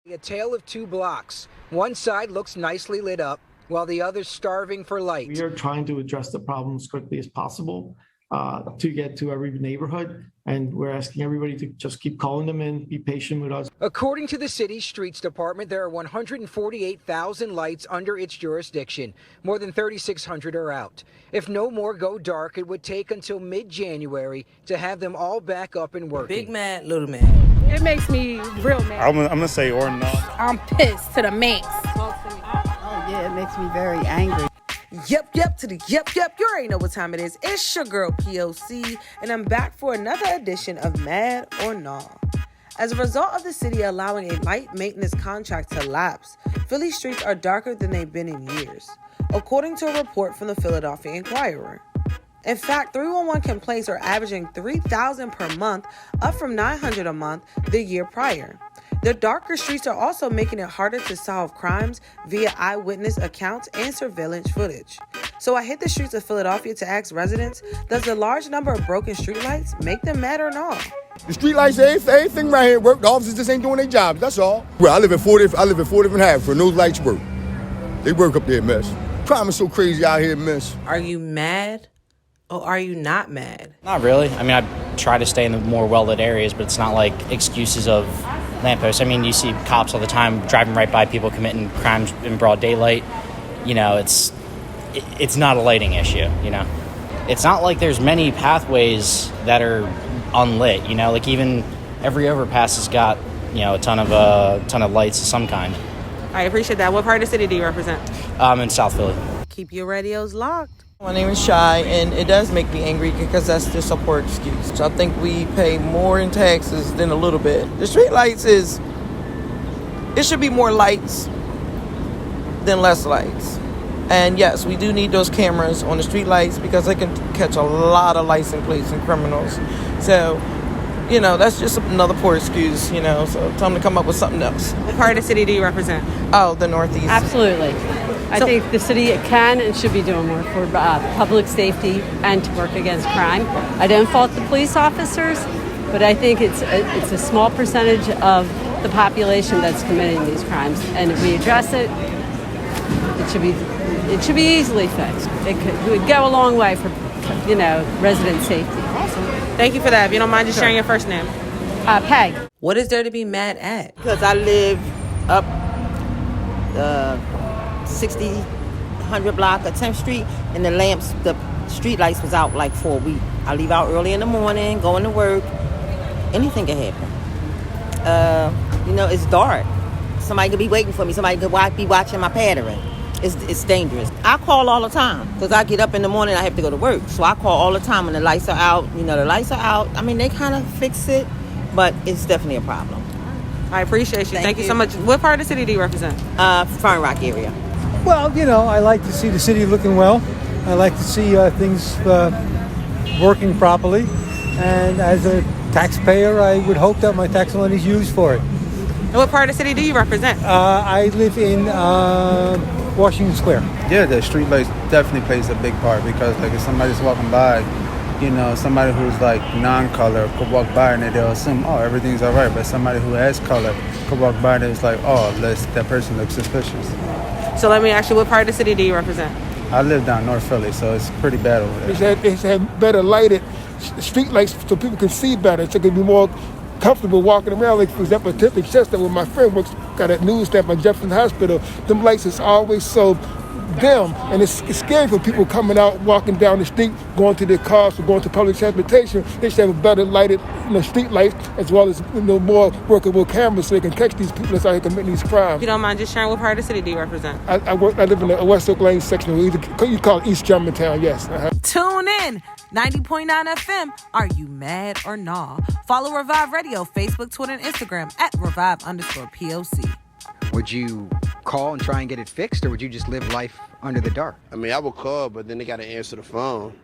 A tale of two blocks. One side looks nicely lit up, while the other's starving for light. We are trying to address the problem as quickly as possible to get to every neighborhood, and we're asking everybody to just keep calling them in, be patient with us. According to the city's streets department, there are 148,000 lights under its jurisdiction. More than 3,600 are out. If no more go dark, it would take until mid-January to have them all back up and working. Big mad, little mad. It makes me real mad. I'm gonna say or not. I'm pissed to the max. Oh yeah, it makes me very angry. Yep to the yep. You already know what time it is. It's your girl P.O.C. and I'm back for another edition of Mad or Nah. As a result of the city allowing a light maintenance contract to lapse, Philly streets are darker than they've been in years, according to a report from the Philadelphia Inquirer. In fact, 311 complaints are averaging 3,000 per month, up from 900 a month the year prior. The darker streets are also making it harder to solve crimes via eyewitness accounts and surveillance footage. So I hit the streets of Philadelphia to ask residents, does the large number of broken streetlights make them mad or not? The streetlights, everything right here work. The officers just ain't doing their jobs. That's all. Well, I live in 40th and half, and those lights work. They work up there, miss. Crime is so crazy out here, miss. Are you mad or are you not mad? Not really. I mean, I try to stay in the more well-lit areas, but it's not like excuses of lampposts. I mean, you see cops all the time driving right by people committing crimes in broad daylight. You know, it's not a lighting issue, you know. It's not like there's many pathways that are unlit, you know, like even every overpass has got, you know, a ton of lights of some kind. I appreciate that. What part of the city do you represent? In South Philly. Keep your radios locked. My name is Shy, and it does make me angry because that's just a poor excuse. I think we pay more in taxes than a little bit. The street lights it should be more lights than less lights. And yes, we do need those cameras on the street lights because they can catch a lot of license plates and criminals. So, you know, that's just another poor excuse, you know, so time to come up with something else. What part of the city do you represent? Oh, the Northeast. Absolutely. I think the city can and should be doing more for public safety and to work against crime. I don't fault the police officers, but I think it's a small percentage of the population that's committing these crimes. And if we address it, it should be easily fixed. It would go a long way for, you know, resident safety. Awesome. Thank you for that. If you don't mind just sharing your first name. Peg. What is there to be mad at? Because I live up 100 block of 10th Street, and the street lights was out like for a week. I leave out early in the morning, going to work. Anything can happen. You know, it's dark. Somebody could be waiting for me. Somebody could be watching my pattern. It's dangerous. I call all the time because I get up in the morning, I have to go to work. So I call all the time when the lights are out. You know, the lights are out. I mean, they kind of fix it, but it's definitely a problem. I appreciate you. Thank you so much. What part of the city do you represent? Fern Rock area. Well, you know, I like to see the city looking well. I like to see things working properly. And as a taxpayer, I would hope that my tax money is used for it. And what part of the city do you represent? I live in Washington Square. Yeah, the street lights definitely plays a big part because, like, if somebody's walking by, you know, somebody who's like non-color could walk by and they'll assume, oh, everything's all right. But somebody who has color could walk by and it's like, oh, that person looks suspicious. So let me ask you, what part of the city do you represent? I live down North Philly, so it's pretty bad over there. It's had better lighted street lights so people can see better, so they can be more comfortable walking around. Like, for example, Tiffany Chester, where my friend works, got a news stamp at Jefferson Hospital, them lights is always so dim, and it's scary for people coming out, walking down the street, going to their cars or going to public transportation. They should have a better lighted, you know, street lights, as well as, you know, more workable cameras so they can catch these people that's out here committing these crimes. If you don't mind just sharing, what part of the city do you represent? I live in the West Oak Lane section, you call it East Germantown, yes. Tune in. 90.9 FM. Are you mad or nah? Follow Revive Radio, Facebook, Twitter, and Instagram at Revive_POC. Would you call and try and get it fixed, or would you just live life under the dark? I mean, I would call, but then they got to answer the phone.